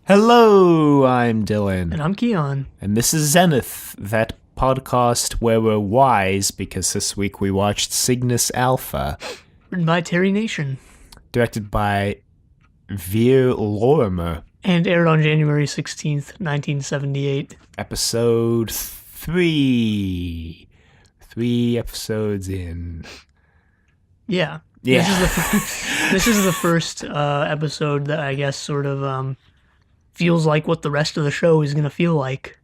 Hello, I'm Dylan. And I'm Keon. And this is Zenith, that podcast where we're wise because this week we watched Cygnus Alpha. Written by Terry Nation. Directed by Veer Lorimer. And aired on January 16th, 1978. Episode 3. 3 episodes in. Yeah. Yeah. This is the first episode that I guess sort of feels like what the rest of the show is going to feel like.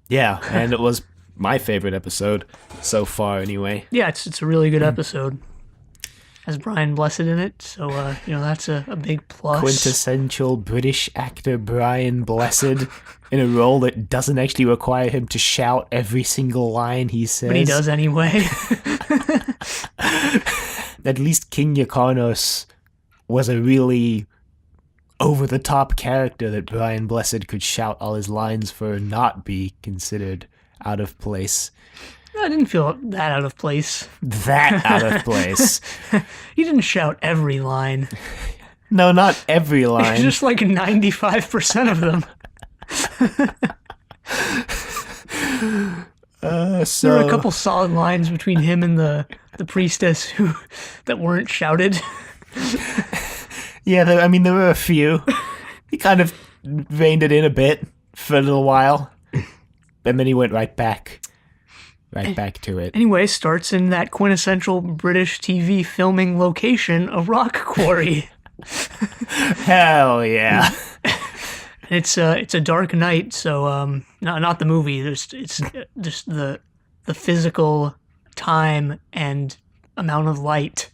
Yeah, and it was my favorite episode so far anyway. Yeah, it's a really good episode. Has Brian Blessed in it, so that's a big plus. Quintessential British actor Brian Blessed in a role that doesn't actually require him to shout every single line he says. But he does anyway. At least King Yakarnos was a really over-the-top character that Brian Blessed could shout all his lines for and not be considered out of place. I didn't feel that out of place. That out of place. He didn't shout every line. No, not every line. Just like 95% of them. There were a couple solid lines between him and the priestess that weren't shouted. Yeah, there were a few. He kind of reined it in a bit for a little while, and then he went right back to it. Anyway, starts in that quintessential British TV filming location, a rock quarry. Hell yeah! It's a dark night, so not the movie. It's just the physical time and amount of light.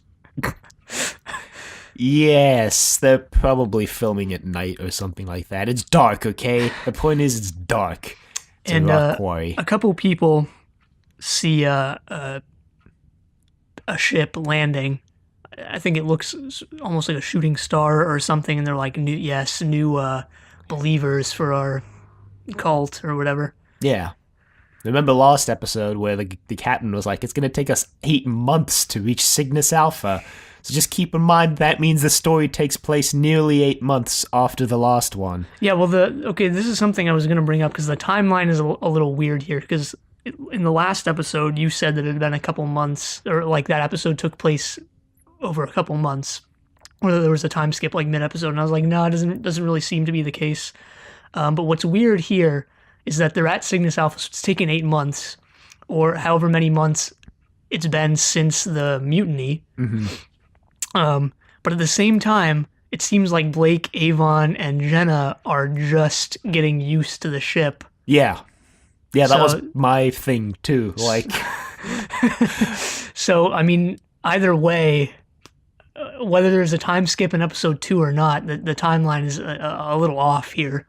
Yes, they're probably filming at night or something like that. It's dark, okay? The point is, it's dark. It's a rock quarry. A couple people see a ship landing. I think it looks almost like a shooting star or something, and they're like, new believers for our cult or whatever. Yeah. Remember last episode where the captain was like, it's going to take us 8 months to reach Cygnus Alpha. So just keep in mind that means the story takes place nearly 8 months after the last one. Yeah, well, this is something I was going to bring up because the timeline is a little weird here because in the last episode you said that it had been a couple months, or like that episode took place over a couple months, or there was a time skip like mid-episode, and I was like, no, it doesn't really seem to be the case. But what's weird here is that they're at Cygnus Alpha, so it's taken 8 months, or however many months it's been since the mutiny. Mm-hmm. But at the same time, it seems like Blake, Avon, and Jenna are just getting used to the ship. Yeah. Yeah, that was my thing, too. Like, So, I mean, either way, whether there's a time skip in episode 2 or not, the timeline is a little off here.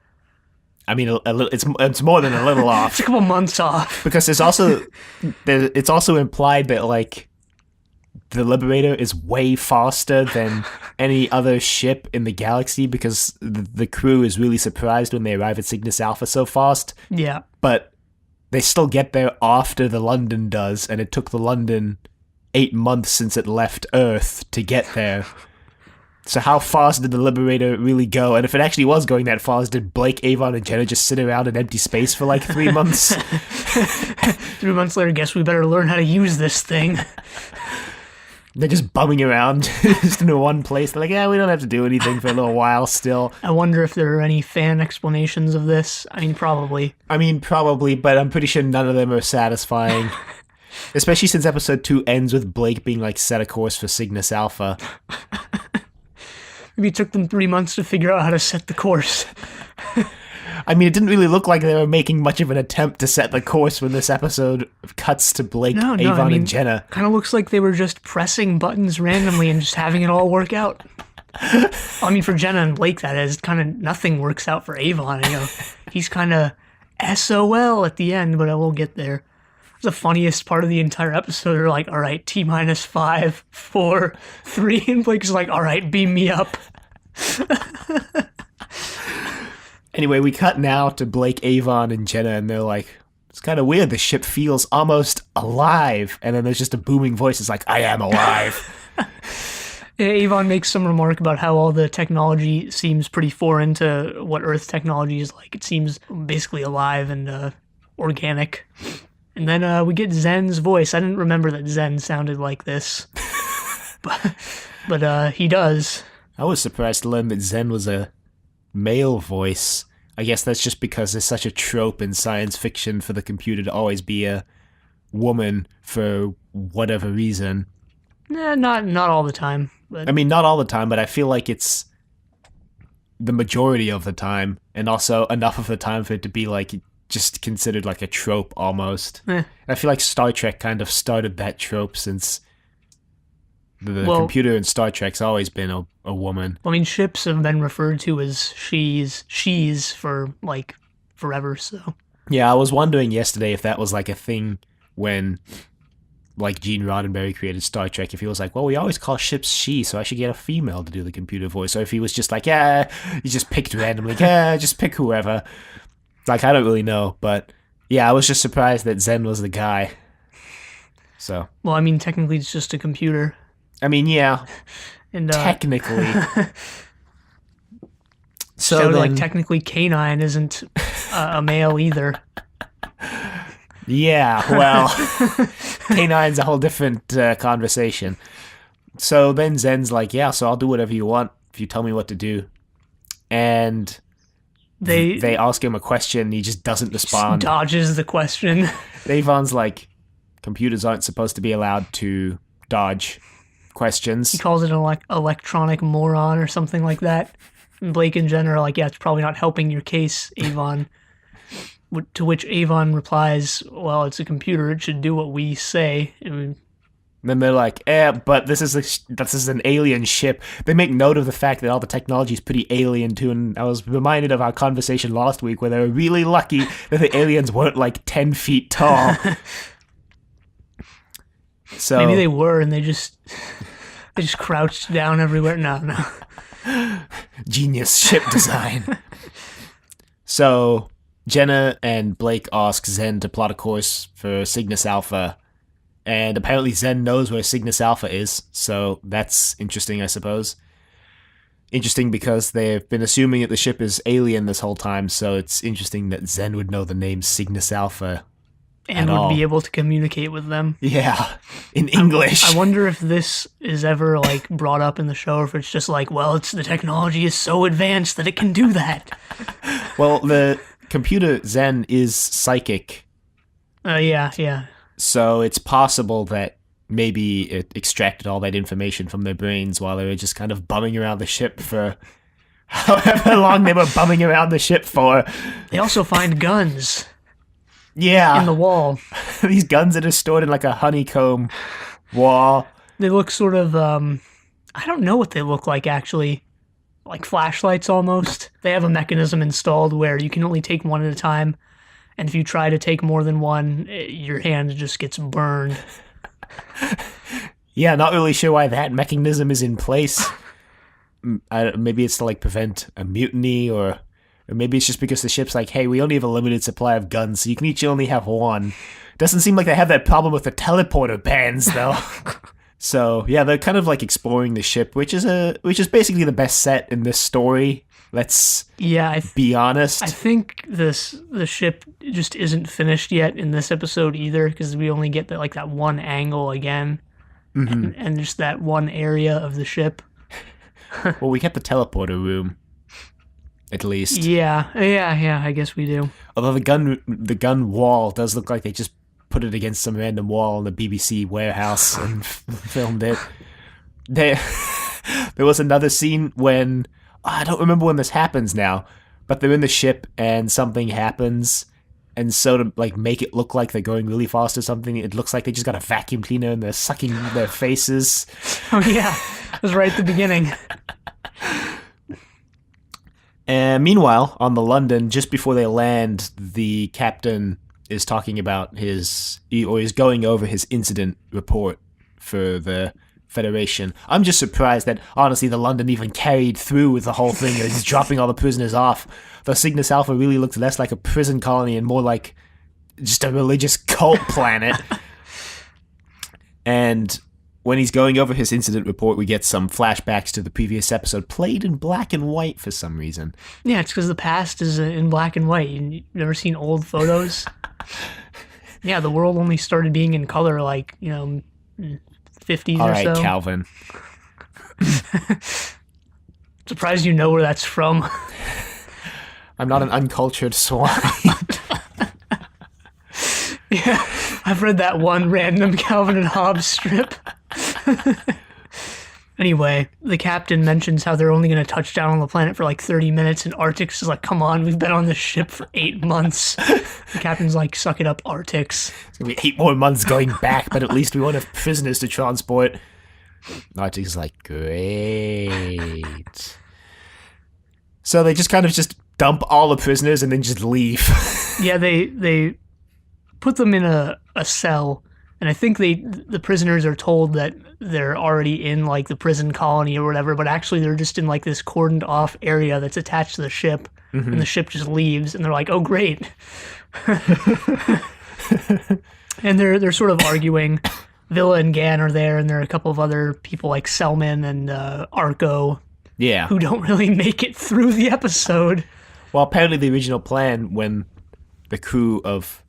I mean, it's more than a little off. It's a couple months off. Because it's also implied that, like, the Liberator is way faster than any other ship in the galaxy because the crew is really surprised when they arrive at Cygnus Alpha so fast. Yeah. But they still get there after the London does, and it took the London 8 months since it left Earth to get there. So how fast did the Liberator really go? And if it actually was going that fast, did Blake, Avon, and Jenna just sit around in empty space for like 3 months? 3 months later, guess we better learn how to use this thing. They're just bumming around just in one place. They're like, yeah, we don't have to do anything for a little while still. I wonder if there are any fan explanations of this. I mean, probably, but I'm pretty sure none of them are satisfying. Especially since episode 2 ends with Blake being like set a course for Cygnus Alpha. Maybe it took them 3 months to figure out how to set the course. I mean, it didn't really look like they were making much of an attempt to set the course when this episode cuts to Blake, Avon, and Jenna. Kind of looks like they were just pressing buttons randomly and just having it all work out. I mean, for Jenna and Blake, that is kind of nothing works out for Avon. He's kind of SOL at the end, but I will get there. It's the funniest part of the entire episode. They're like, all right, T-5, 4, 3, and Blake's like, all right, beam me up. Anyway, we cut now to Blake, Avon, and Jenna, and they're like, it's kind of weird. The ship feels almost alive. And then there's just a booming voice. It's like, I am alive. Avon makes some remark about how all the technology seems pretty foreign to what Earth technology is like. It seems basically alive and organic. And then we get Zen's voice. I didn't remember that Zen sounded like this, but he does. I was surprised to learn that Zen was a male voice. I guess that's just because there's such a trope in science fiction for the computer to always be a woman for whatever reason. Not all the time. But I mean, not all the time, but I feel like it's the majority of the time, and also enough of the time for it to be like just considered like a trope almost. I feel like Star Trek kind of started that trope, since the computer in Star Trek's always been a woman. I mean, ships have been referred to as she's for like forever. So Yeah, I was wondering yesterday if that was like a thing when like Gene Roddenberry created Star Trek, if he was like, well, we always call ships she, so I should get a female to do the computer voice, or if he was just like, yeah, he just picked randomly, yeah, just pick whoever. Like, I don't really know, but yeah, I was just surprised that Zen was the guy. So, well, I mean, technically it's just a computer. I mean, yeah, And technically. So like technically Canine isn't a male either. Yeah, well, K9's a whole different conversation. So then Zen's like, yeah, so I'll do whatever you want if you tell me what to do. And they ask him a question, he just doesn't respond. Dodges the question. Avon's like, computers aren't supposed to be allowed to dodge questions. He calls it an electronic moron or something like that. And Blake and Jen are like, yeah, it's probably not helping your case, Avon. To which Avon replies, well, it's a computer, it should do what we say. And then they're like, but this is an alien ship. They make note of the fact that all the technology is pretty alien too, and I was reminded of our conversation last week where they were really lucky that the aliens weren't like 10 feet tall. So maybe they were, and they just crouched down everywhere. No. Genius ship design. So Jenna and Blake ask Zen to plot a course for Cygnus Alpha, and apparently Zen knows where Cygnus Alpha is, so that's interesting, I suppose. Interesting because they've been assuming that the ship is alien this whole time, so it's interesting that Zen would know the name Cygnus Alpha. And would be able to communicate with them. Yeah, in English. I wonder if this is ever like brought up in the show, or if it's just like, well, the technology is so advanced that it can do that. Well, the computer Zen is psychic. Yeah. So it's possible that maybe it extracted all that information from their brains while they were just kind of bumming around the ship for however long they were bumming around the ship for. They also find guns. Yeah. In the wall. These guns that are stored in like a honeycomb wall. They look sort of, I don't know what they look like actually. Like flashlights almost. They have a mechanism installed where you can only take one at a time. And if you try to take more than one, your hand just gets burned. Yeah, not really sure why that mechanism is in place. Maybe it's to like prevent a mutiny, or maybe it's just because the ship's like, hey, we only have a limited supply of guns, so you can each only have one. Doesn't seem like they have that problem with the teleporter bans, though. So, yeah, they're kind of like exploring the ship, which is basically the best set in this story. Let's be honest. I think the ship just isn't finished yet in this episode either, because we only get that one angle again, and just that one area of the ship. Well, we get the teleporter room. At least. Yeah, I guess we do. Although the gun wall does look like they just put it against some random wall in the BBC warehouse and filmed it. There was another scene when, I don't remember when this happens now, but they're in the ship and something happens, and so to like make it look like they're going really fast or something, it looks like they just got a vacuum cleaner and they're sucking their faces. Oh yeah, it was right at the beginning. And meanwhile, on the London, just before they land, the captain is talking about he's going over his incident report for the Federation. I'm just surprised that, honestly, the London even carried through with the whole thing. He's dropping all the prisoners off. The Cygnus Alpha really looked less like a prison colony and more like just a religious cult planet. And when he's going over his incident report, we get some flashbacks to the previous episode, played in black and white for some reason. Yeah, it's because the past is in black and white. You've never seen old photos? Yeah, the world only started being in color, 50s All or right, so. Calvin. Surprised you know where that's from. I'm not an uncultured swine. Yeah, I've read that one random Calvin and Hobbes strip. Anyway, the captain mentions how they're only going to touch down on the planet for 30 minutes, and Artix is like, come on, we've been on this ship for 8 months. The captain's like, suck it up, Artix. It's going to be 8 more months going back, but at least we won't have prisoners to transport. Artix is like, great. So they just kind of just dump all the prisoners and then just leave. Yeah, they put them in a cell, and I think the prisoners are told that they're already in the prison colony or whatever, but actually they're just in this cordoned off area that's attached to the ship, and the ship just leaves, and they're like, oh great. And they're sort of arguing. Villa and Gan are there, and there are a couple of other people like Selman and Arco, Yeah. who don't really make it through the episode. Well, apparently the original plan when the crew of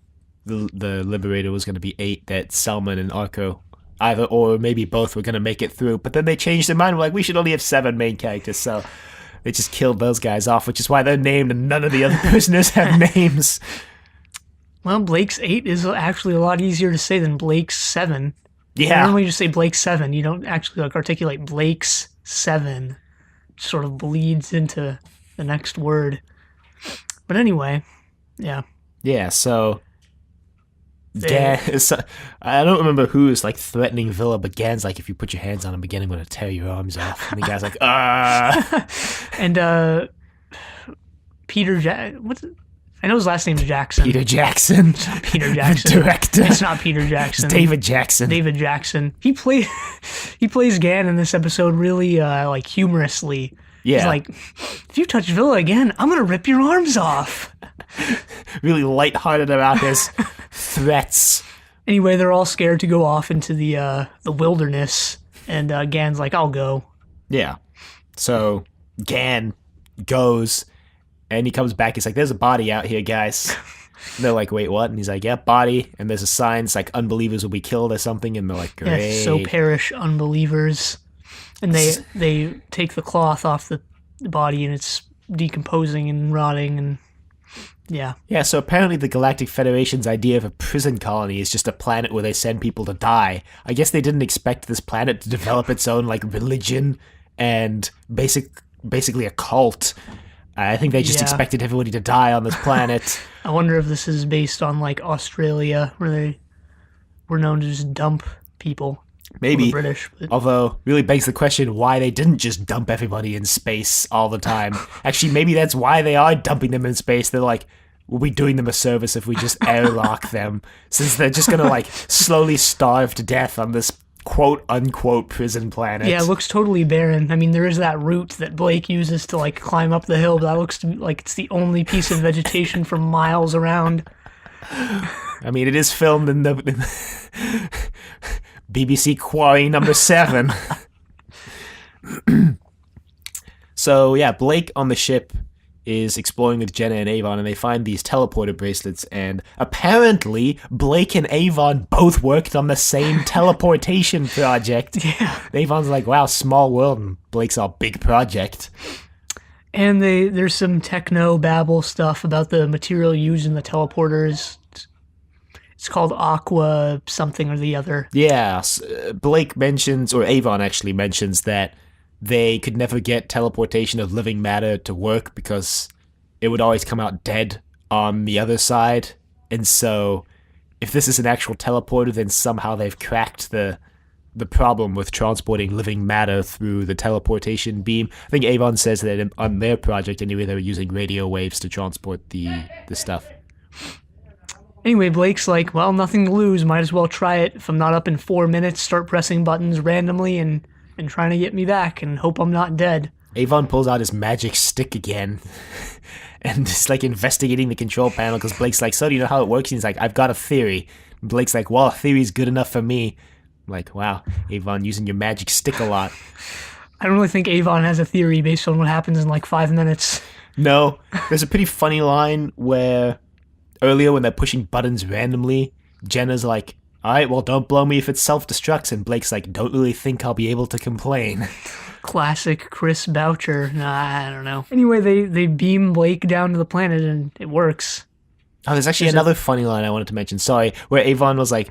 the Liberator was going to be 8, that Selman and Arco, either or maybe both, were going to make it through. But then they changed their mind. We're like, we should only have 7 main characters. So they just killed those guys off, which is why they're named and none of the other prisoners have names. Well, Blake's 8 is actually a lot easier to say than Blake's 7. Yeah. Normally you just say Blake's 7. You don't actually articulate Blake's 7. It sort of bleeds into the next word. But anyway, yeah. Yeah, so I don't remember who is threatening Villa, but Gan's like, if you put your hands on him again, I'm going to tear your arms off. And the guy's like, ah. And Peter I know his last name's Jackson. Peter Jackson. It's not Peter Jackson. The director. It's not Peter Jackson. It's David Jackson. David Jackson. He plays Gan in this episode really humorously. Yeah. He's like, if you touch Villa again, I'm going to rip your arms off. Really lighthearted about his threats. Anyway, they're all scared to go off into the wilderness, and Gan's like, I'll go. Yeah. So Gan goes, and he comes back. He's like, there's a body out here, guys. And they're like, wait, what? And he's like, yeah, body. And there's a sign. It's like, unbelievers will be killed or something. And they're like, great. Yeah, so perish unbelievers. And they take the cloth off the body, and it's decomposing and rotting, and yeah. Yeah, so apparently the Galactic Federation's idea of a prison colony is just a planet where they send people to die. I guess they didn't expect this planet to develop its own, religion and basically a cult. I think they just expected everybody to die on this planet. I wonder if this is based on, Australia, where they were known to just dump people. Maybe. Well, the British. But Although, really begs the question why they didn't just dump everybody in space all the time. Actually, maybe that's why they are dumping them in space. They're like, we'll be doing them a service if we just airlock them, since they're just going to, slowly starve to death on this quote-unquote prison planet. Yeah, it looks totally barren. I mean, there is that route that Blake uses to, climb up the hill, but that looks to me like it's the only piece of vegetation for miles around. I mean, it is filmed in the BBC Quarry number 7. So, yeah, Blake on the ship is exploring with Jenna and Avon, and they find these teleporter bracelets, and apparently Blake and Avon both worked on the same teleportation project. Yeah. Avon's like, wow, small world, and Blake's all, big project. And there's some Technobabble stuff about the material used in the teleporters. It's called Aqua something or the other. Yeah, Blake mentions, or Avon actually mentions, that they could never get teleportation of living matter to work because it would always come out dead on the other side. And so if this is an actual teleporter, then somehow they've cracked the problem with transporting living matter through the teleportation beam. I think Avon says that on their project anyway, they were using radio waves to transport the stuff. Anyway, Blake's like, well, nothing to lose. Might as well try it. If I'm not up in 4 minutes, start pressing buttons randomly and trying to get me back and hope I'm not dead. Avon pulls out his magic stick again and is investigating the control panel because Blake's like, so do you know how it works? And he's like, I've got a theory. And Blake's like, well, a theory's good enough for me. I'm like, wow, Avon using your magic stick a lot. I don't really think Avon has a theory based on what happens in like 5 minutes. No, there's a pretty funny line where earlier when they're pushing buttons randomly, Jenna's like, all right, well, don't blow me if it self-destructs. And Blake's like, don't really think I'll be able to complain. Classic Chris Boucher. Nah, I don't know. Anyway, they beam Blake down to the planet and it works. Oh, there's actually another funny line I wanted to mention. Sorry, where Avon was like,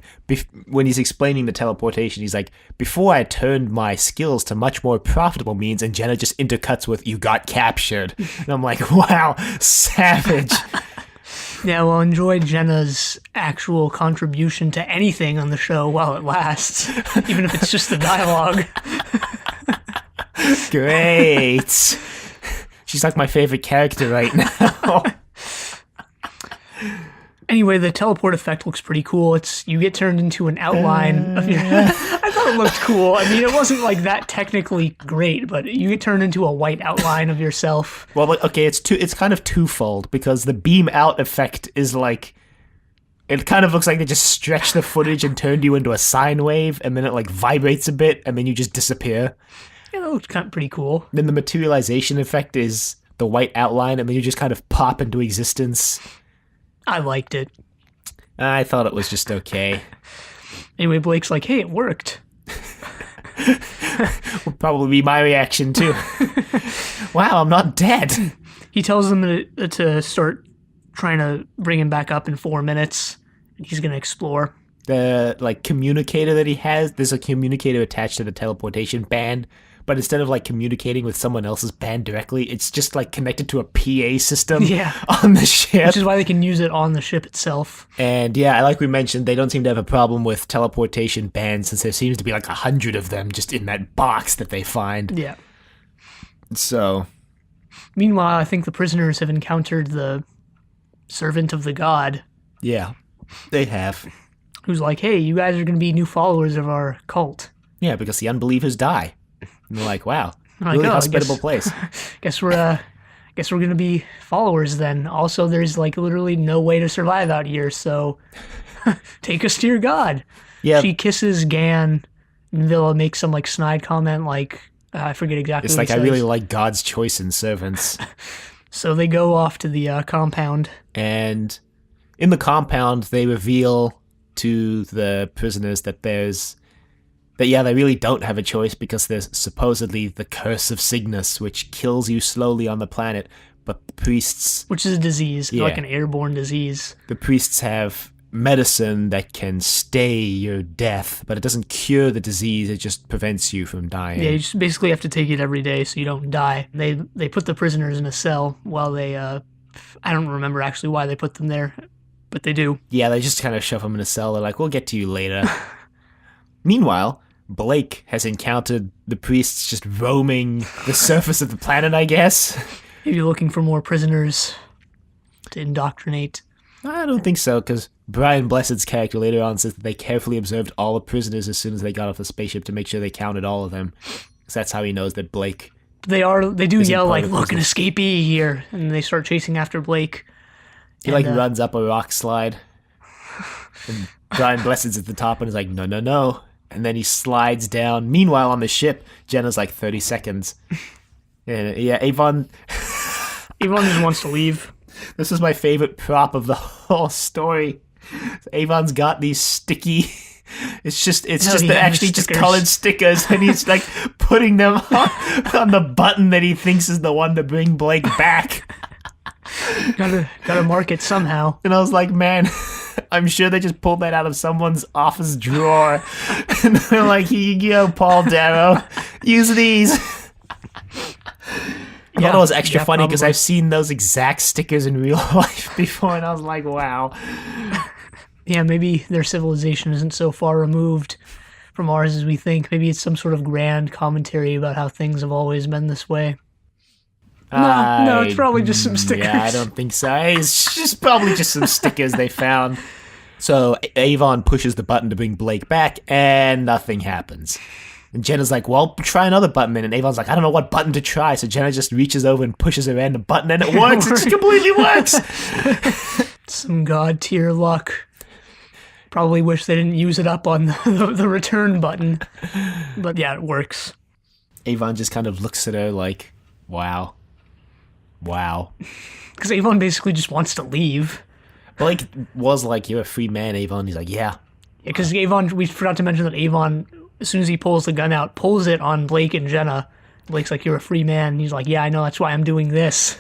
when he's explaining the teleportation, he's like, before I turned my skills to much more profitable means, and Jenna just intercuts with, you got captured. And I'm like, wow, savage. Yeah, well, enjoy Jenna's actual contribution to anything on the show while it lasts, even if it's just the dialogue. Great. She's like my favorite character right now. Anyway, the teleport effect looks pretty cool. You get turned into an outline of your... I thought it looked cool. I mean, it wasn't like that technically great, but you get turned into a white outline of yourself. Well, okay, it's kind of twofold, because the beam out effect is like... It kind of looks like they just stretched the footage and turned you into a sine wave, and then it like vibrates a bit, and then you just disappear. Yeah, that looked kind of pretty cool. Then the materialization effect is the white outline, and then you just kind of pop into existence. I liked it. I thought it was just okay. Anyway, Blake's like, hey, it worked. Would probably be my reaction, too. Wow, I'm not dead. He tells them to start trying to bring him back up in 4 minutes, and he's going to explore. The, like, communicator that he has, there's a communicator attached to the teleportation band, but instead of, like, communicating with someone else's band directly, it's just, like, connected to a PA system on the ship. Which is why they can use it on the ship itself. And, yeah, like we mentioned, they don't seem to have a problem with teleportation bands, since there seems to be, like, 100 of them just in that box that they find. Yeah. So... Meanwhile, I think the prisoners have encountered the servant of the god. Yeah, they have. Who's like, hey, you guys are going to be new followers of our cult. Yeah, because the unbelievers die. And they're like, wow, like, really hospitable place. Guess we're going to be followers then. Also, there's like literally no way to survive out here, so take us to your god. Yeah. She kisses Gan, and Villa makes some like snide comment like, I forget exactly it's what like, he I says. really like God's choice in servants. So they go off to the compound. And in the compound, they reveal to the prisoners that they really don't have a choice, because there's supposedly the curse of Cygnus, which kills you slowly on the planet, but the priests... Which is a disease, like an airborne disease. The priests have medicine that can stay your death, but it doesn't cure the disease, it just prevents you from dying. Yeah, you just basically have to take it every day so you don't die. They put the prisoners in a cell while they... I don't remember actually why they put them there, but they do. Yeah, they just kind of shove them in a cell. They're like, we'll get to you later. Meanwhile, Blake has encountered the priests just roaming the surface of the planet, I guess. Maybe looking for more prisoners to indoctrinate. I don't think so, because Brian Blessed's character later on says that they carefully observed all the prisoners as soon as they got off the spaceship to make sure they counted all of them. Because that's how he knows that Blake... They do yell like, look, an escapee here, and they start chasing after Blake. He runs up a rock slide, and Brian Blessed's at the top and is like, no. And then he slides down. Meanwhile, on the ship, Jenna's like 30 seconds. And yeah, Avon just wants to leave. This is my favorite prop of the whole story. Avon's got these sticky... It's just actually just colored stickers, and he's like putting them on the button that he thinks is the one to bring Blake back. Gotta mark it somehow. And I was like, man, I'm sure they just pulled that out of someone's office drawer. And they're like, here you go, Paul Darrow. Use these. I thought it was extra funny because I've seen those exact stickers in real life before, and I was like, wow. Yeah, maybe their civilization isn't so far removed from ours as we think. Maybe it's some sort of grand commentary about how things have always been this way. No, it's probably just some stickers. Yeah, I don't think so. It's just probably just some stickers they found. So Avon pushes the button to bring Blake back, and nothing happens. And Jenna's like, well, try another button then. And Avon's like, I don't know what button to try. So Jenna just reaches over and pushes a random button, and it works. It just completely works. Some god tier luck. Probably wish they didn't use it up on the return button. But yeah, it works. Avon just kind of looks at her like, wow. Wow. Because Avon basically just wants to leave. Blake was like, you're a free man, Avon. He's like, yeah. Because Avon, we forgot to mention that Avon, as soon as he pulls the gun out, pulls it on Blake and Jenna. Blake's like, you're a free man. And he's like, yeah, I know, that's why I'm doing this.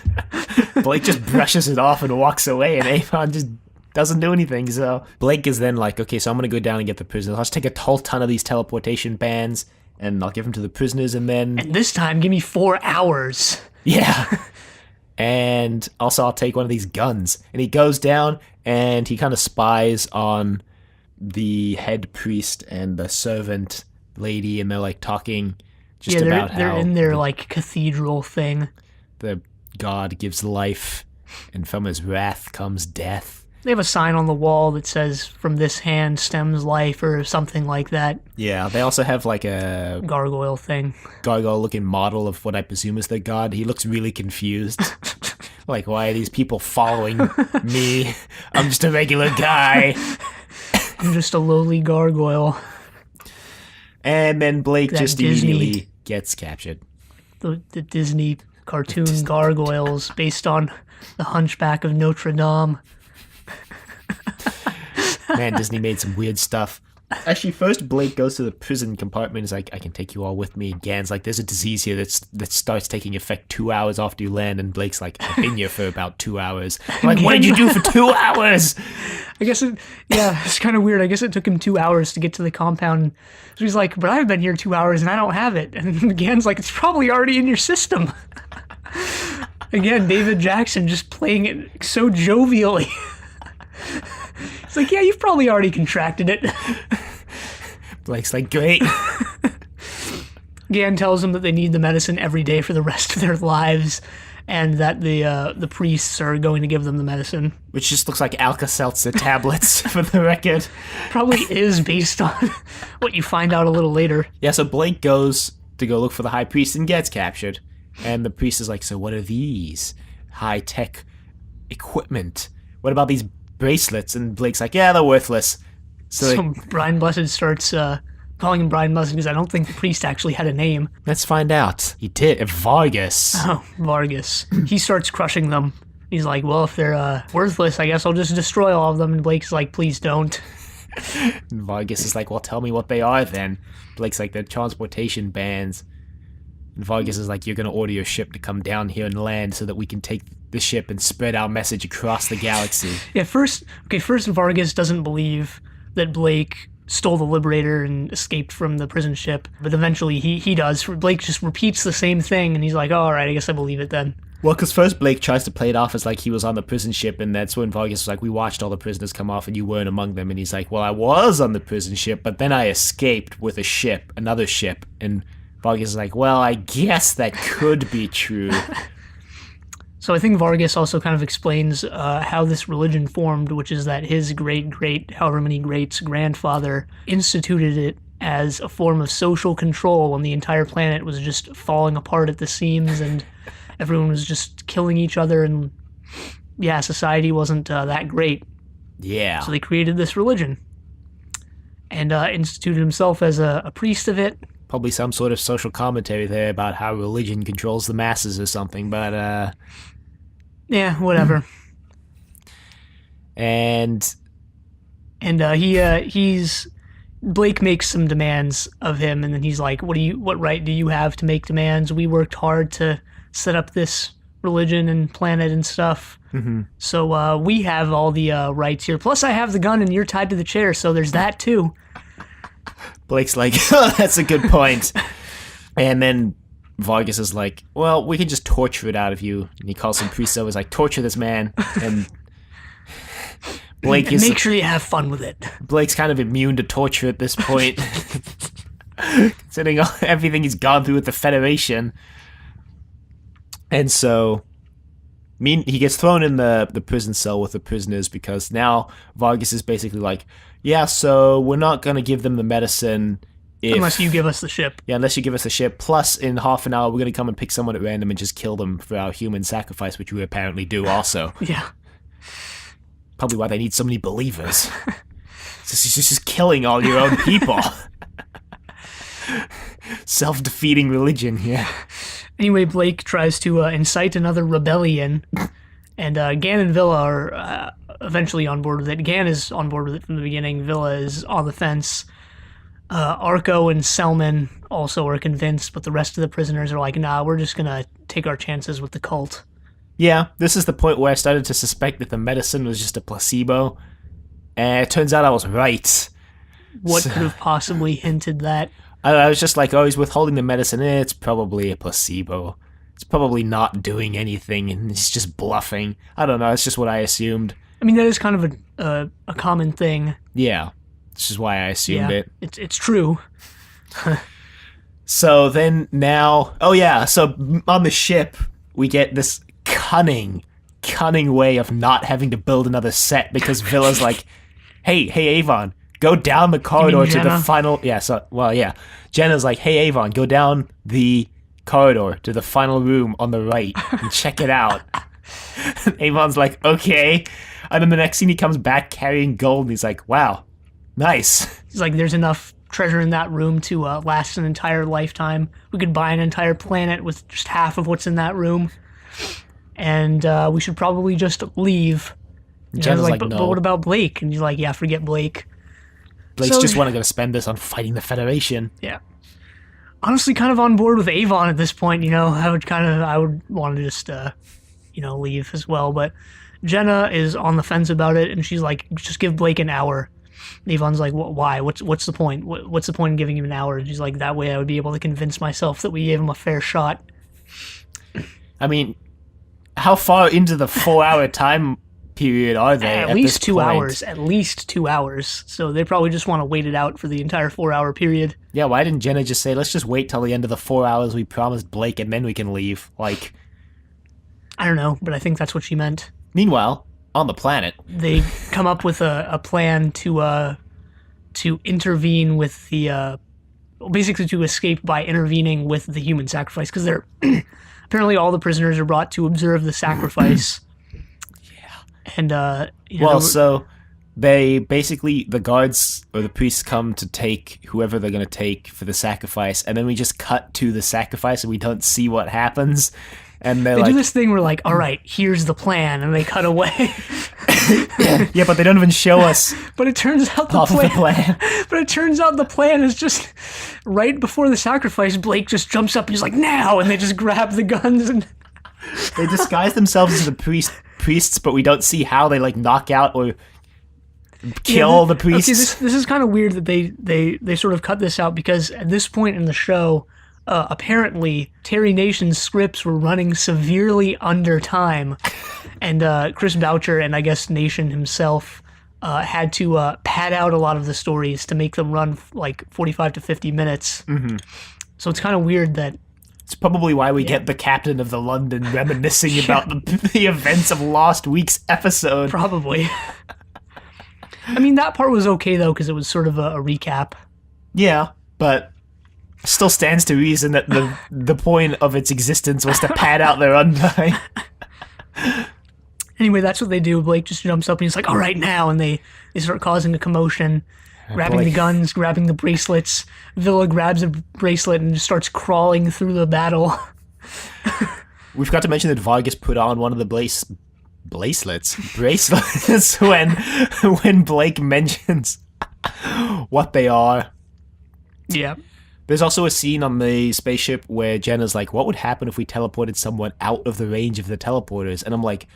Blake just brushes it off and walks away, and Avon just doesn't do anything. So Blake is then like, okay, so I'm going to go down and get the prisoners. I'll just take a whole ton of these teleportation bands, and I'll give them to the prisoners, and then... And this time, give me 4 hours. Yeah. And also I'll take one of these guns. And he goes down, and he kind of spies on the head priest and the servant lady, and they're like talking just about how... they're in their like cathedral thing. The god gives life, and from his wrath comes death. They have a sign on the wall that says, from this hand stems life, or something like that. Yeah, they also have like a gargoyle thing. Gargoyle-looking model of what I presume is their god. He looks really confused. Like, why are these people following me? I'm just a regular guy. I'm just a lowly gargoyle. And then Blake That just Disney- immediately gets captured. The Disney cartoon gargoyles based on the Hunchback of Notre Dame. Man, Disney made some weird stuff. Actually, first Blake goes to the prison compartment. He's like, I can take you all with me. And Gan's like, there's a disease here that starts taking effect 2 hours after you land. And Blake's like, I've been here for about 2 hours. I'm like, what did you do for 2 hours? I guess it's kind of weird. I guess it took him 2 hours to get to the compound. So he's like, but I've been here 2 hours and I don't have it. And Gan's like, it's probably already in your system. Again, David Jackson just playing it so jovially. It's like, yeah, you've probably already contracted it. Blake's like, great. Gan tells them that they need the medicine every day for the rest of their lives, and that the priests are going to give them the medicine. Which just looks like Alka-Seltzer tablets, for the record. Probably is based on what you find out a little later. Yeah, so Blake goes to go look for the high priest and gets captured. And the priest is like, so what are these? High-tech equipment. What about these bracelets? And Blake's like, yeah, they're worthless. So Brian Blessed starts calling him Brian Blessed because I don't think the priest actually had a name. Let's find out. He did. Vargas. Oh, Vargas. He starts crushing them. He's like, well, if they're worthless, I guess I'll just destroy all of them. And Blake's like, please don't. And Vargas is like, well, tell me what they are then. Blake's like, they're transportation bands. And Vargas is like, you're going to order your ship to come down here and land so that we can take the ship and spread our message across the galaxy. Yeah, first Vargas doesn't believe that Blake stole the Liberator and escaped from the prison ship, but eventually he does. Blake just repeats the same thing, and he's like, oh, all right, I guess I believe it then. Well, because first Blake tries to play it off as like he was on the prison ship, and that's when Vargas was like, we watched all the prisoners come off and you weren't among them. And he's like, well, I was on the prison ship, but then I escaped with another ship. And Vargas is like, well, I guess that could be true. So I think Vargas also kind of explains how this religion formed, which is that his great, however many greats, grandfather instituted it as a form of social control when the entire planet was just falling apart at the seams and everyone was just killing each other, and yeah, society wasn't that great. Yeah. So they created this religion and instituted himself as a priest of it. Probably some sort of social commentary there about how religion controls the masses or something, but yeah, whatever. And Blake makes some demands of him, and then he's like, what right do you have to make demands? We worked hard to set up this religion and planet and stuff. Mm-hmm. So we have all the rights here. Plus I have the gun and you're tied to the chair, so there's that too. Blake's like, oh, that's a good point. And then Vargas is like, well, we can just torture it out of you. And he calls some priests over, is like, torture this man. And Blake is... Make sure you have fun with it. Blake's kind of immune to torture at this point. Considering everything he's gone through with the Federation. And so... he gets thrown in the prison cell with the prisoners because now Vargas is basically like, yeah, so we're not going to give them the medicine unless you give us the ship. Yeah, unless you give us the ship. Plus, in half an hour, we're going to come and pick someone at random and just kill them for our human sacrifice, which we apparently do also. Yeah. Probably why they need so many believers. just killing all your own people. Self-defeating religion here. Anyway, Blake tries to incite another rebellion, and Gan and Villa are eventually on board with it. Gan is on board with it from the beginning. Villa is on the fence. Arco and Selman also are convinced, but the rest of the prisoners are like, nah, we're just gonna take our chances with the cult. Yeah, this is the point where I started to suspect that the medicine was just a placebo. And it turns out I was right. What could have possibly hinted that? I was just like, oh, he's withholding the medicine. It's probably a placebo. It's probably not doing anything, and he's just bluffing. I don't know, it's just what I assumed. I mean, that is kind of a common thing. Yeah, this is why I assumed it. It's true. So then now... Oh yeah, so on the ship, we get this cunning way of not having to build another set, because Villa's like, hey Avon, go down the corridor to the final... Yeah, Jenna's like, hey Avon, go down the corridor to the final room on the right and check it out. And Avon's like, okay. And then the next scene he comes back carrying gold, and he's like, wow, nice. He's like, there's enough treasure in that room to last an entire lifetime. We could buy an entire planet with just half of what's in that room. And we should probably just leave. Jenna's like, but, no. But what about Blake? And he's like, yeah, forget Blake. Blake's just want to spend this on fighting the Federation. Yeah. Honestly, kind of on board with Avon at this point. I would want to just, leave as well. But Jenna is on the fence about it, and she's like, just give Blake an hour. And Avon's like, why? What's the point? What's the point in giving him an hour? And she's like, that way I would be able to convince myself that we gave him a fair shot. I mean, how far into the 4-hour time period are they? At least 2 hours. At least 2 hours. So they probably just want to wait it out for the entire 4-hour period. Yeah, why didn't Jenna just say, let's just wait till the end of the 4 hours we promised Blake and then we can leave? Like, I don't know, but I think that's what she meant. Meanwhile, on the planet, they come up with a plan to intervene with the basically to escape by intervening with the human sacrifice, because they're apparently all the prisoners are brought to observe the sacrifice. Yeah. And so they basically, the guards or the priests come to take whoever they're going to take for the sacrifice, and then we just cut to the sacrifice and we don't see what happens. And they do this thing where like, all right, here's the plan, and they cut away. Yeah, but they don't even show us. But it turns out the plan. But it turns out the plan is just right before the sacrifice. Blake just jumps up and he's like, now, and they just grab the guns and they disguise themselves as the priests, but we don't see how they like knock out or kill the priests. Okay, this is kind of weird that they sort of cut this out, because at this point in the show, apparently Terry Nation's scripts were running severely under time, and Chris Boucher and I guess Nation himself had to pad out a lot of the stories to make them run like 45 to 50 minutes. Mm-hmm. So it's kind of weird that... It's probably why we get the captain of the London reminiscing about the events of last week's episode. Probably. I mean, that part was okay, though, because it was sort of a recap. Yeah, but still stands to reason that the point of its existence was to pad out their runtime. Anyway, that's what they do. Blake just jumps up and he's like, all right, now, and they start causing a commotion, grabbing the guns, grabbing the bracelets. Villa grabs a bracelet and just starts crawling through the battle. We forgot to mention that Vargas put on one of the bracelets when Blake mentions what they are. Yeah. There's also a scene on the spaceship where Jenna's like, what would happen if we teleported someone out of the range of the teleporters? And I'm like,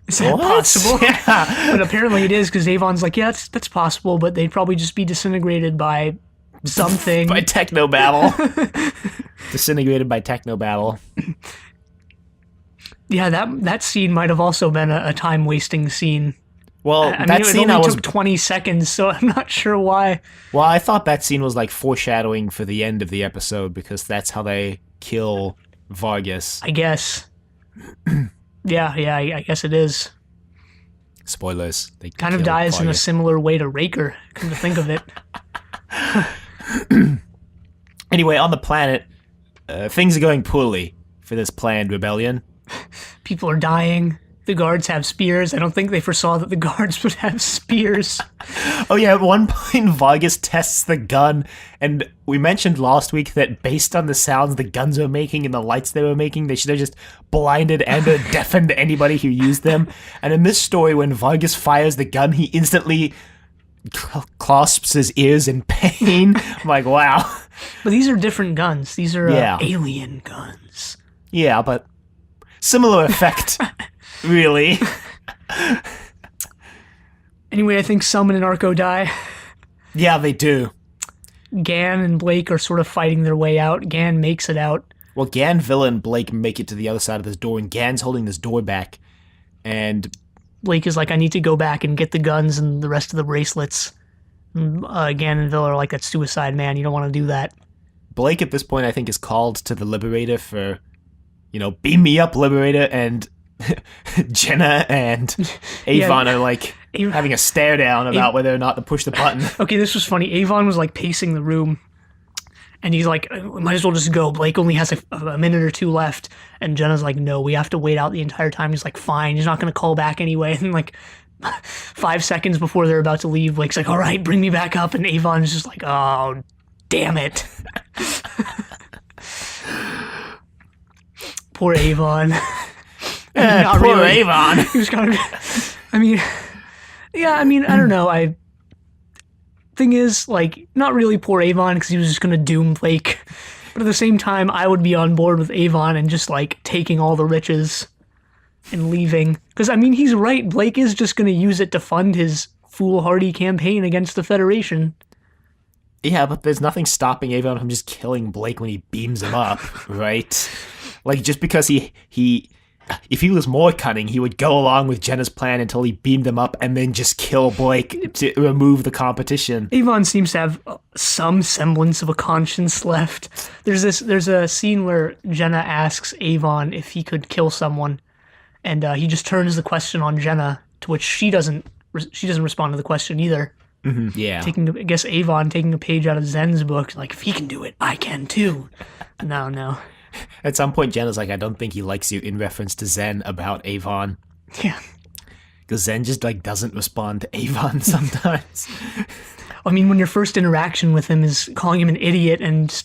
is that possible? Yeah. But apparently it is, because Avon's like, yeah, that's possible, but they'd probably just be disintegrated by something. By Technobabble. Disintegrated by Technobabble. Yeah, that scene might have also been a time-wasting scene. Well, I mean, it only took 20 seconds, so I'm not sure why. Well, I thought that scene was like foreshadowing for the end of the episode, because that's how they kill Vargas. I guess. Yeah, I guess it is. Spoilers. They kind of dies Vargas in a similar way to Raker, come to think of it. Anyway, on the planet, things are going poorly for this planned rebellion. People are dying. the guards have spears. I don't think they foresaw that the guards would have spears. Oh yeah, at one point Vargas tests the gun, and we mentioned last week that based on the sounds the guns were making and the lights they were making, they should have just blinded and deafened anybody who used them. And in this story, when Vargas fires the gun, he instantly clasps his ears in pain. I'm like, wow. But these are different guns. These are alien guns. Yeah, but similar effect, really. Anyway, I think Selman and Arco die. Yeah, they do. Gan and Blake are sort of fighting their way out. Gan makes it out. Well, Gan, Villa, and Blake make it to the other side of this door, and Gan's holding this door back. And Blake is like, I need to go back and get the guns and the rest of the bracelets. And, Gan and Villa are like, that's suicide, man. You don't want to do that. Blake, at this point, I think, is called to the Liberator for, beam me up, Liberator, and Jenna and Avon are like having a stare down about whether or not to push the button. Okay, this was funny. Avon was like pacing the room, and he's like, might as well just go. Blake only has a minute or two left. And Jenna's like, no, we have to wait out the entire time. He's like, fine, he's not going to call back anyway. And like 5 seconds before they're about to leave, Blake's like, all right, bring me back up. And Avon's just like, oh, damn it. Poor Avon. Poor really. Avon. He was kind of, I don't know. Thing is, like, not really poor Avon because he was just going to doom Blake. But at the same time, I would be on board with Avon and just, like, taking all the riches and leaving. Because, he's right. Blake is just going to use it to fund his foolhardy campaign against the Federation. Yeah, but there's nothing stopping Avon from just killing Blake when he beams him up, right? Like, just because he if he was more cunning, he would go along with Jenna's plan until he beamed him up and then just kill Blake to remove the competition. Avon seems to have some semblance of a conscience left. There's a scene where Jenna asks Avon if he could kill someone, and he just turns the question on Jenna, to which she doesn't respond to the question either. Mm-hmm, yeah. I guess Avon taking a page out of Zen's book, like, if he can do it, I can too. No. At some point, Jenna's like, I don't think he likes you, in reference to Zen about Avon. Yeah. Because Zen just, like, doesn't respond to Avon sometimes. When your first interaction with him is calling him an idiot and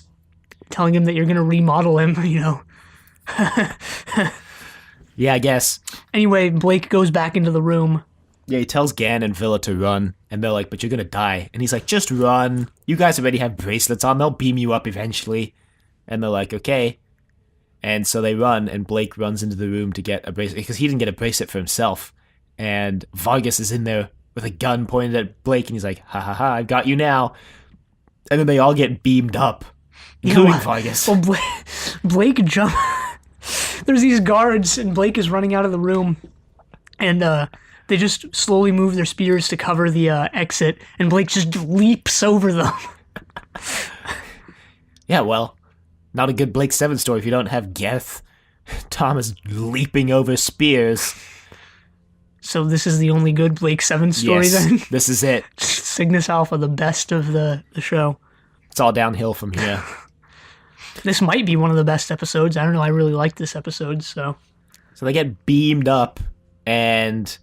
telling him that you're going to remodel him, Yeah, I guess. Anyway, Blake goes back into the room. Yeah, he tells Gan and Villa to run, and they're like, but you're going to die. And he's like, just run. You guys already have bracelets on. They'll beam you up eventually. And they're like, okay. And so they run, and Blake runs into the room to get a bracelet, because he didn't get a bracelet for himself. And Vargas is in there with a gun pointed at Blake, and he's like, ha ha ha, I've got you now. And then they all get beamed up, including Vargas. Well, Blake jump. There's these guards, and Blake is running out of the room, and they just slowly move their spears to cover the exit, and Blake just leaps over them. Yeah, well, not a good Blake 7 story if you don't have Geth Thomas leaping over spears. So this is the only good Blake 7 story, then? This is it. Cygnus Alpha, the best of the show. It's all downhill from here. This might be one of the best episodes. I don't know, I really liked this episode, so... So they get beamed up, and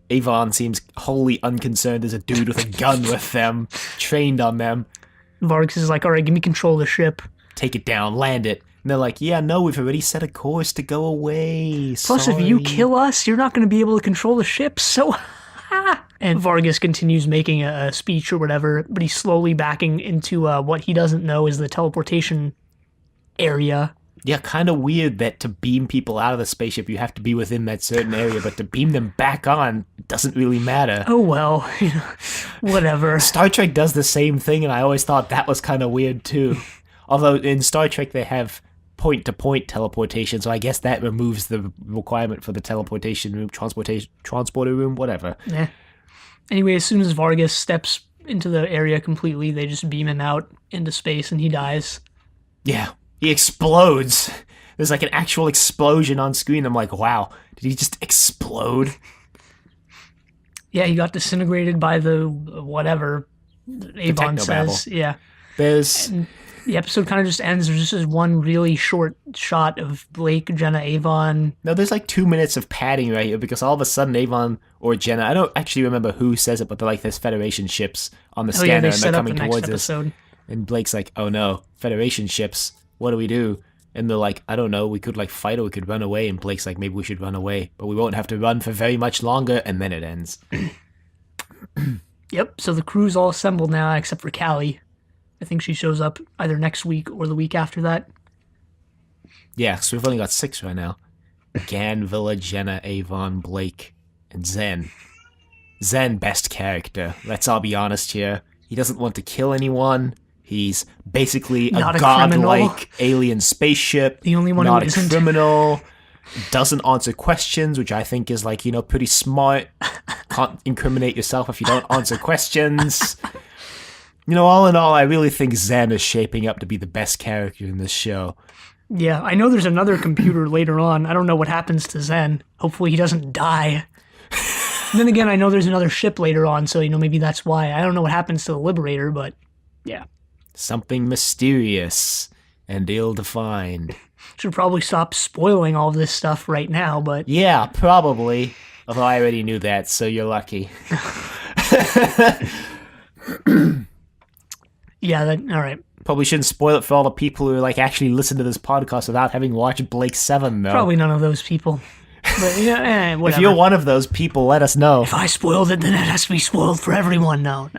Avon seems wholly unconcerned as a dude with a gun with them, trained on them. Vargas is like, all right, give me control of the ship. Take it down, land it. And they're like, yeah, no, we've already set a course to go away. Plus, if you kill us, you're not going to be able to control the ship, so... And Vargas continues making a speech or whatever, but he's slowly backing into what he doesn't know is the teleportation area. Yeah, kind of weird that to beam people out of the spaceship, you have to be within that certain area, but to beam them back on doesn't really matter. Oh, well, whatever. Star Trek does the same thing, and I always thought that was kind of weird, too. Although in Star Trek, they have point-to-point teleportation, so I guess that removes the requirement for the teleportation room, transporter room, whatever. Yeah. Anyway, as soon as Vargas steps into the area completely, they just beam him out into space, and he dies. Yeah. He explodes. There's like an actual explosion on screen. I'm like, wow, did he just explode? Yeah, he got disintegrated by the whatever Avon says. Yeah. There's The episode kind of just ends. There's just this one really short shot of Blake, Jenna, Avon. No, there's like 2 minutes of padding right here because all of a sudden Avon or Jenna, I don't actually remember who says it, but they're like, there's Federation ships on the Oh scanner yeah, they and they're set up the coming next towards us. episode. And Blake's like, oh no, Federation ships, what do we do? And they're like, I don't know, we could like fight or we could run away. And Blake's like, maybe we should run away, but we won't have to run for very much longer. And then it ends. Yep, so the crew's all assembled now, except for Callie. I think she shows up either next week or the week after that. Yeah, so we've only got 6 right now. Gan, Villa, Jenna, Avon, Blake, and Zen. Zen, best character. Let's all be honest here. He doesn't want to kill anyone. He's basically Not a a criminal. godlike alien spaceship. The only one who not a isn't. criminal. Doesn't answer questions, which I think is like, pretty smart. Can't incriminate yourself if you don't answer questions. All in all, I really think Zen is shaping up to be the best character in this show. Yeah, I know there's another computer later on. I don't know what happens to Zen. Hopefully he doesn't die. And then again, I know there's another ship later on, so maybe that's why. I don't know what happens to the Liberator, but yeah. Something mysterious and ill-defined. Should probably stop spoiling all of this stuff right now, but Yeah, probably. Although I already knew that, so you're lucky. yeah, all right. Probably shouldn't spoil it for all the people who actually listen to this podcast without having watched Blake 7, though. Probably none of those people. But whatever. If you're one of those people, let us know. If I spoiled it, then it has to be spoiled for everyone. No.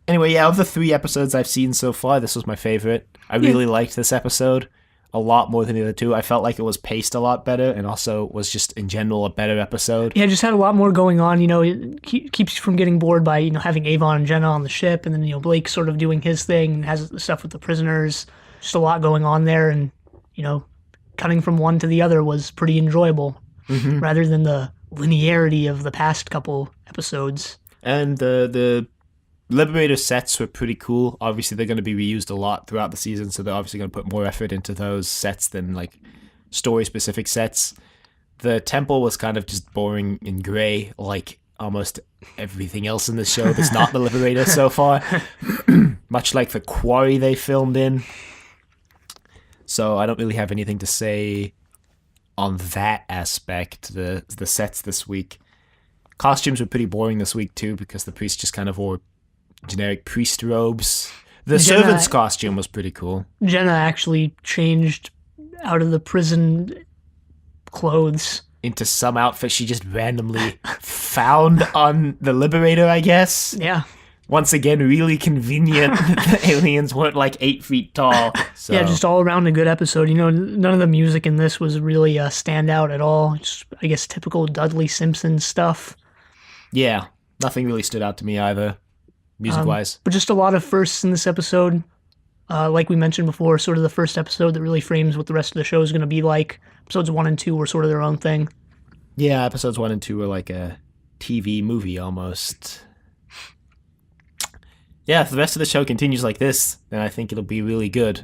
Anyway, yeah, of the 3 episodes I've seen so far, this was my favorite. I really liked this episode a lot more than the other 2. I felt like it was paced a lot better and also was just, in general, a better episode. Yeah, just had a lot more going on. It keeps you from getting bored by, having Avon and Jenna on the ship, and then, Blake sort of doing his thing and has the stuff with the prisoners. Just a lot going on there, and, cutting from one to the other was pretty enjoyable, rather than the linearity of the past couple episodes. And the Liberator sets were pretty cool. Obviously, they're going to be reused a lot throughout the season, so they're obviously going to put more effort into those sets than, story-specific sets. The temple was kind of just boring and gray, like almost everything else in the show that's not the Liberator so far. Much like the quarry they filmed in. So I don't really have anything to say on that aspect, the sets this week. Costumes were pretty boring this week, too, because the priest just kind of wore generic priest robes. The servant's costume was pretty cool. Jenna actually changed out of the prison clothes into some outfit she just randomly found on the Liberator, I guess. Yeah. Once again, really convenient. The aliens weren't 8 feet tall. So. Yeah, just all around a good episode. None of the music in this was really stand out at all. Just, I guess, typical Dudley Simpson stuff. Yeah, nothing really stood out to me either, music-wise. But just a lot of firsts in this episode. Like we mentioned before, sort of the first episode that really frames what the rest of the show is going to be like. Episodes 1 and 2 were sort of their own thing. Yeah, episodes 1 and 2 were like a TV movie almost. Yeah, if the rest of the show continues like this, then I think it'll be really good.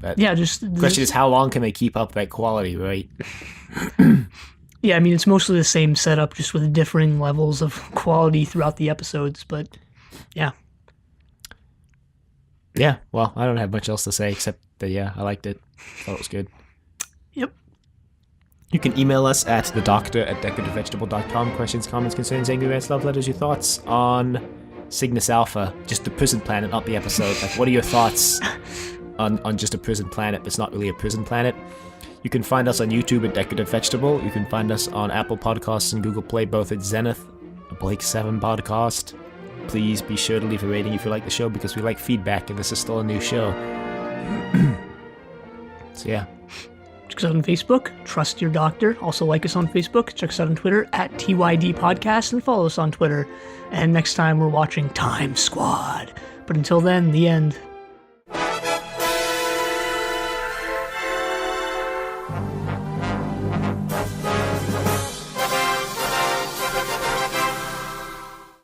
But yeah, just the question is, how long can they keep up that quality, right? Yeah, I mean, it's mostly the same setup, just with differing levels of quality throughout the episodes, but yeah. Yeah, well, I don't have much else to say except that, yeah, I liked it. Thought it was good. Yep. You can email us at thedoctor@decorativevegetable.com. Questions, comments, concerns, angry rants, love letters, your thoughts on Cygnus Alpha, just the prison planet, not the episode. What are your thoughts on just a prison planet that's not really a prison planet? You can find us on YouTube at Decorative Vegetable. You can find us on Apple Podcasts and Google Play, both at Zenith, a Blake 7 podcast. Please be sure to leave a rating if you like the show, because we like feedback, and this is still a new show. So yeah. Check us out on Facebook, Trust Your Doctor. Also like us on Facebook. Check us out on Twitter at TYD Podcast, and follow us on Twitter. And next time we're watching Time Squad. But until then, the end.